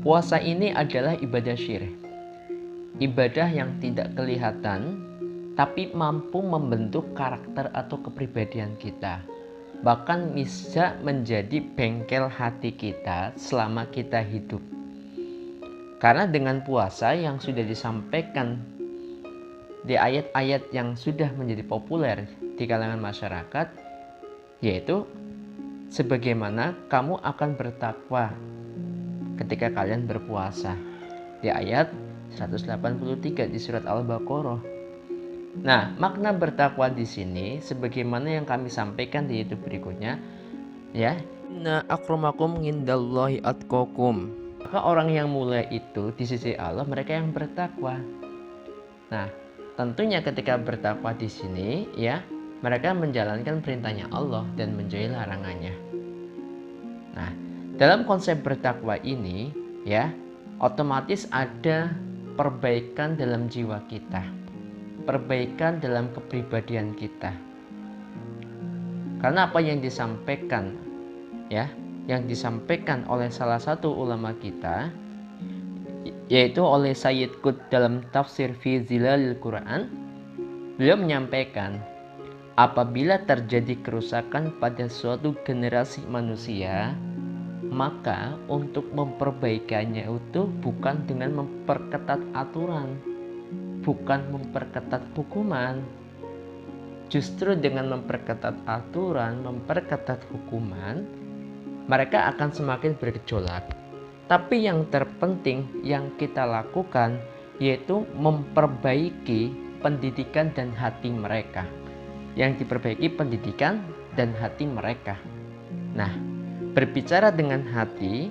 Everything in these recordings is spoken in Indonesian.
Puasa ini adalah ibadah syirik. Ibadah yang tidak kelihatan, tapi mampu membentuk karakter atau kepribadian kita. Bahkan bisa menjadi bengkel hati kita selama kita hidup. Karena dengan puasa yang sudah disampaikan di ayat-ayat yang sudah menjadi populer di kalangan masyarakat, yaitu sebagaimana kamu akan bertakwa ketika kalian berpuasa, di ayat 183 di surat Al-Baqarah. Nah, makna bertakwa di sini sebagaimana yang kami sampaikan di YouTube berikutnya, ya. Inna akramakum indallahi atqakum. Maka orang yang mulia itu di sisi Allah mereka yang bertakwa. Nah, tentunya ketika bertakwa di sini, ya, mereka menjalankan perintahnya Allah dan menjauhi larangannya. Nah, dalam konsep bertakwa ini, ya, otomatis ada perbaikan dalam jiwa kita, perbaikan dalam kepribadian kita. Karena apa yang disampaikan, ya, yang disampaikan oleh salah satu ulama kita, yaitu oleh Sayyid Qutb dalam tafsir fi Zilalil Quran, beliau menyampaikan, apabila terjadi kerusakan pada suatu generasi manusia, maka untuk memperbaikannya itu bukan dengan memperketat aturan, bukan memperketat hukuman. Justru dengan memperketat aturan, memperketat hukuman, mereka akan semakin bergejolak. Tapi yang terpenting yang kita lakukan yaitu memperbaiki pendidikan dan hati mereka. Yang diperbaiki pendidikan dan hati mereka. Nah, berbicara dengan hati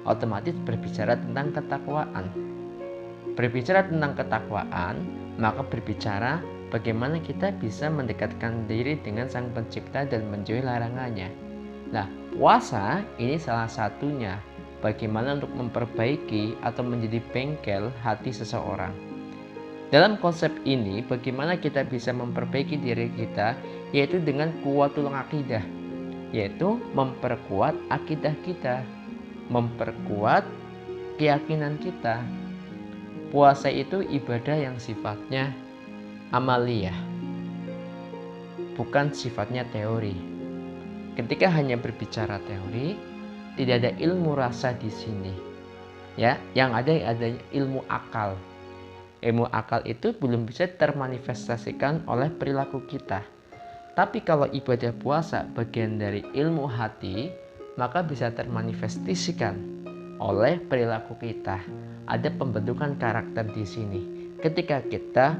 otomatis berbicara tentang ketakwaan. Berbicara tentang ketakwaan, maka berbicara bagaimana kita bisa mendekatkan diri dengan Sang Pencipta dan menjauhi larangannya. Nah, puasa ini salah satunya bagaimana untuk memperbaiki atau menjadi bengkel hati seseorang. Dalam konsep ini, bagaimana kita bisa memperbaiki diri kita, yaitu dengan kuwatul aqidah, yaitu memperkuat akidah kita, memperkuat keyakinan kita. Puasa itu ibadah yang sifatnya amaliyah, bukan sifatnya teori. Ketika hanya berbicara teori, tidak ada ilmu rasa di sini, ya. Yang ada ilmu akal. Ilmu akal itu belum bisa termanifestasikan oleh perilaku kita. Tapi kalau ibadah puasa bagian dari ilmu hati, maka bisa termanifestasikan oleh perilaku kita. Ada pembentukan karakter di sini. Ketika kita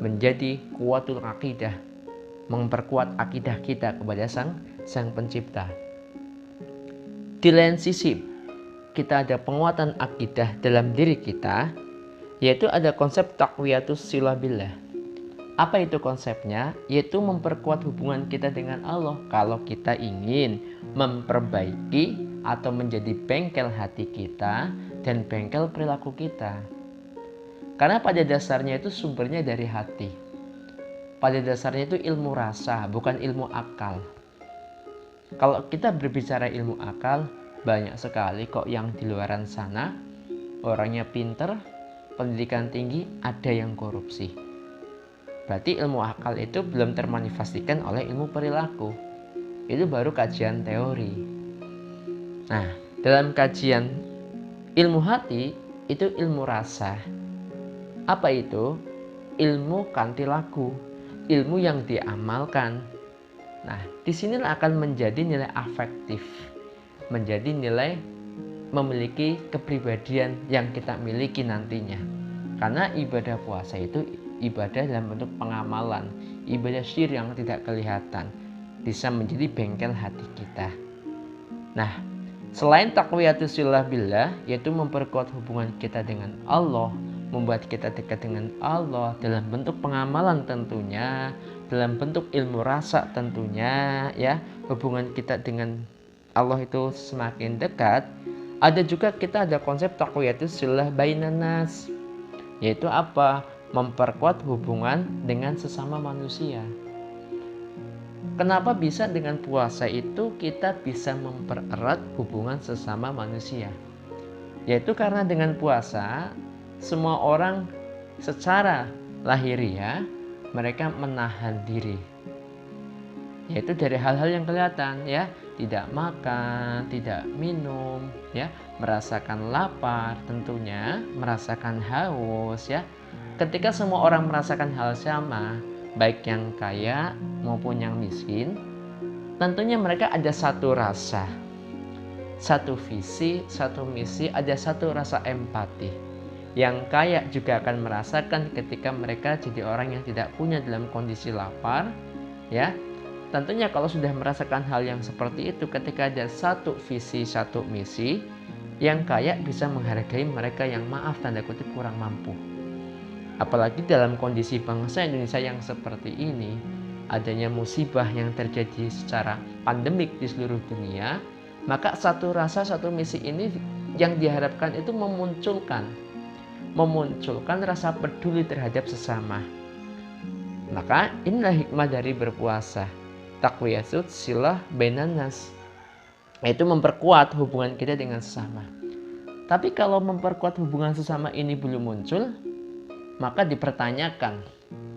menjadi kuwatul aqidah, memperkuat akidah kita kepada Sang Pencipta. Di lain sisi, kita ada penguatan akidah dalam diri kita, yaitu ada konsep taqwiyatus silah billah. Apa itu konsepnya? Yaitu memperkuat hubungan kita dengan Allah. Kalau kita ingin memperbaiki atau menjadi bengkel hati kita dan bengkel perilaku kita. Karena pada dasarnya itu sumbernya dari hati. Pada dasarnya itu ilmu rasa, bukan ilmu akal. Kalau kita berbicara ilmu akal, banyak sekali kok yang di luaran sana, orangnya pinter, pendidikan tinggi, ada yang korupsi. Berarti ilmu akal itu belum termanifestasikan oleh ilmu perilaku. Itu baru kajian teori. Nah, dalam kajian ilmu hati, itu ilmu rasa. Apa itu? Ilmu kantilaku, ilmu yang diamalkan. Nah, disinilah akan menjadi nilai afektif, menjadi nilai memiliki kepribadian yang kita miliki nantinya. Karena ibadah puasa itu ibadah dalam bentuk pengamalan, ibadah syirik yang tidak kelihatan, bisa menjadi bengkel hati kita. Nah, selain taqwiyatus silah billah, yaitu memperkuat hubungan kita dengan Allah, membuat kita dekat dengan Allah dalam bentuk pengamalan tentunya, dalam bentuk ilmu rasa tentunya, ya, hubungan kita dengan Allah itu semakin dekat. Ada juga kita ada konsep taqwiyatus silah bainan nas, yaitu apa? Memperkuat hubungan dengan sesama manusia. Kenapa bisa dengan puasa itu kita bisa mempererat hubungan sesama manusia? Yaitu karena dengan puasa semua orang secara lahiriah mereka menahan diri. Yaitu dari hal-hal yang kelihatan ya, tidak makan, tidak minum ya, merasakan lapar tentunya, merasakan haus ya. Ketika semua orang merasakan hal sama, baik yang kaya maupun yang miskin, tentunya mereka ada satu rasa, satu visi, satu misi, ada satu rasa empati. Yang kaya juga akan merasakan ketika mereka jadi orang yang tidak punya dalam kondisi lapar ya. Tentunya kalau sudah merasakan hal yang seperti itu, ketika ada satu visi, satu misi, yang kaya bisa menghargai mereka yang maaf tanda kutip kurang mampu. Apalagi dalam kondisi bangsa Indonesia yang seperti ini, adanya musibah yang terjadi secara pandemik di seluruh dunia, maka satu rasa, satu misi ini yang diharapkan itu memunculkan rasa peduli terhadap sesama. Maka inilah hikmah dari berpuasa. Taqwiyatut silah bainan nas, yaitu memperkuat hubungan kita dengan sesama. Tapi kalau memperkuat hubungan sesama ini belum muncul, maka dipertanyakan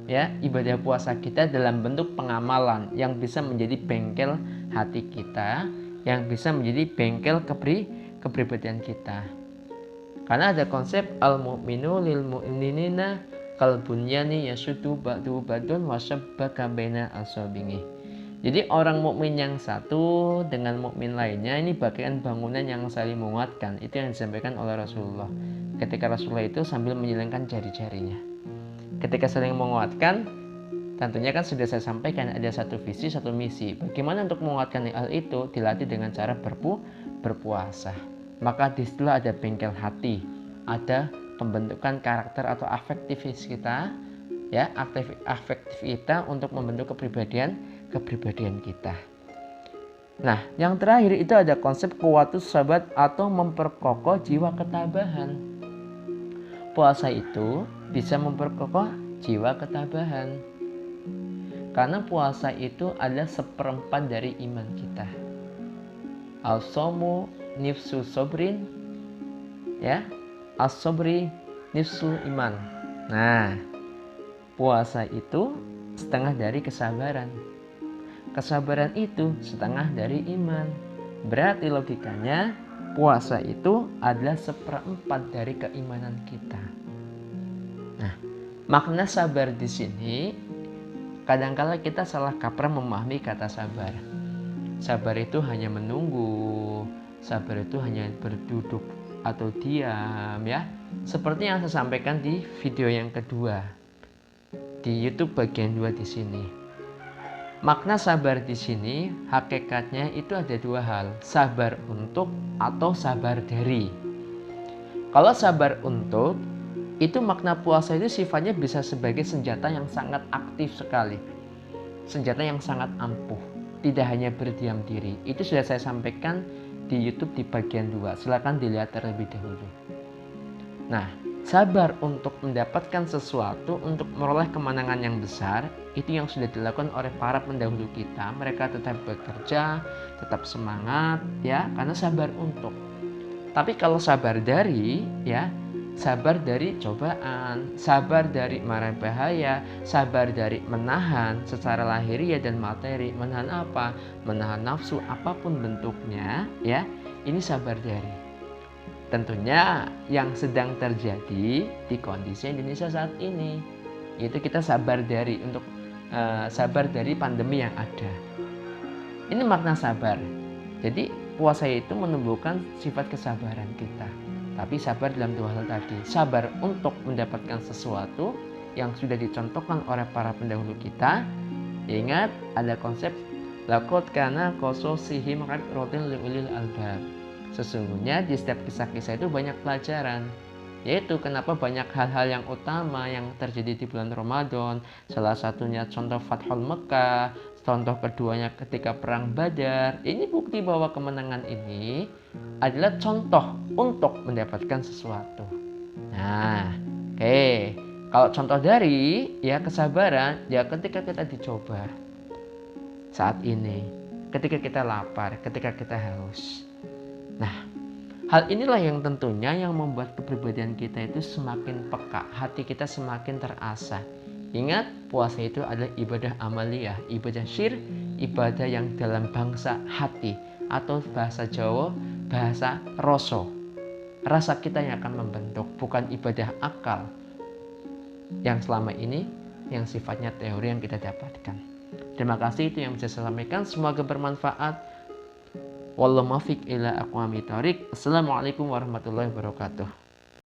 ya ibadah puasa kita dalam bentuk pengamalan yang bisa menjadi bengkel hati kita, yang bisa menjadi bengkel kepribadian kita. Karena ada konsep al-mu'minu lil mu'minina kal bunyani yashuddu ba'du ba'dun wa shabbaka baina asabihi. Jadi orang mukmin yang satu dengan mukmin lainnya ini bagaikan bangunan yang saling menguatkan. Itu yang disampaikan oleh Rasulullah. Ketika Rasulullah itu sambil menyilangkan jari-jarinya. Ketika saling menguatkan, tentunya kan sudah saya sampaikan ada satu visi, satu misi. Bagaimana untuk menguatkan hal itu? Dilatih dengan cara berpuasa. Maka disitulah ada bengkel hati, ada pembentukan karakter atau afektivitas kita, ya, afektif kita untuk membentuk kepribadian kita. Nah, yang terakhir itu ada konsep kuwatus sabat atau memperkokoh jiwa ketabahan. Puasa itu bisa memperkokoh jiwa ketabahan. Karena puasa itu adalah seperempat dari iman kita. Al-somu nifsu sobrin, ya, as-sobri nifsul iman. Nah, puasa itu setengah dari kesabaran. Kesabaran itu setengah dari iman. Berarti logikanya puasa itu adalah seperempat dari keimanan kita. Nah, makna sabar di sini kadang-kala kita salah kaprah memahami kata sabar. Sabar itu hanya menunggu, sabar itu hanya berduduk atau diam ya. Seperti yang saya sampaikan di video yang kedua di YouTube bagian 2 di sini. Makna sabar di sini hakikatnya itu ada dua hal, sabar untuk atau sabar dari. Kalau sabar untuk, itu makna puasa itu sifatnya bisa sebagai senjata yang sangat aktif sekali. Senjata yang sangat ampuh, tidak hanya berdiam diri. Itu sudah saya sampaikan di YouTube di bagian 2, silakan dilihat terlebih dahulu. Nah, sabar untuk mendapatkan sesuatu, untuk meroleh kemenangan yang besar, itu yang sudah dilakukan oleh para pendahulu kita. Mereka tetap bekerja, tetap semangat ya, karena sabar untuk. Tapi kalau sabar dari ya, sabar dari cobaan, sabar dari mara bahaya, sabar dari menahan secara lahiriah dan materi. Menahan apa? Menahan nafsu apapun bentuknya ya. Ini sabar dari. Tentunya yang sedang terjadi di kondisi Indonesia saat ini, yaitu kita sabar dari sabar dari pandemi yang ada. Ini makna sabar. Jadi puasa itu menumbuhkan sifat kesabaran kita. Tapi sabar dalam dua hal tadi. Sabar untuk mendapatkan sesuatu yang sudah dicontohkan oleh para pendahulu kita. Ingat ada konsep laqad kana qasasihim ibratun liulil albab. Sesungguhnya di setiap kisah-kisah itu banyak pelajaran, yaitu kenapa banyak hal-hal yang utama yang terjadi di bulan Ramadan. Salah satunya contoh Fathul Mekah, contoh keduanya ketika perang Badar. Ini bukti bahwa kemenangan ini adalah contoh untuk mendapatkan sesuatu. Nah, kalau contoh dari ya kesabaran, ya ketika kita dicoba saat ini, ketika kita lapar, ketika kita haus. Nah, Hal inilah yang tentunya yang membuat kepribadian kita itu semakin peka, hati kita semakin terasa. Ingat, puasa itu adalah ibadah amaliyah, ibadah syir, ibadah yang dalam bangsa hati, atau bahasa Jawa, bahasa rasa. Rasa kita yang akan membentuk, bukan ibadah akal yang selama ini yang sifatnya teori yang kita dapatkan. Terima kasih, itu yang bisa saya sampaikan, semoga bermanfaat. Wallahu muwaffiq ila aqwamit thoriq. Assalamualaikum warahmatullahi wabarakatuh.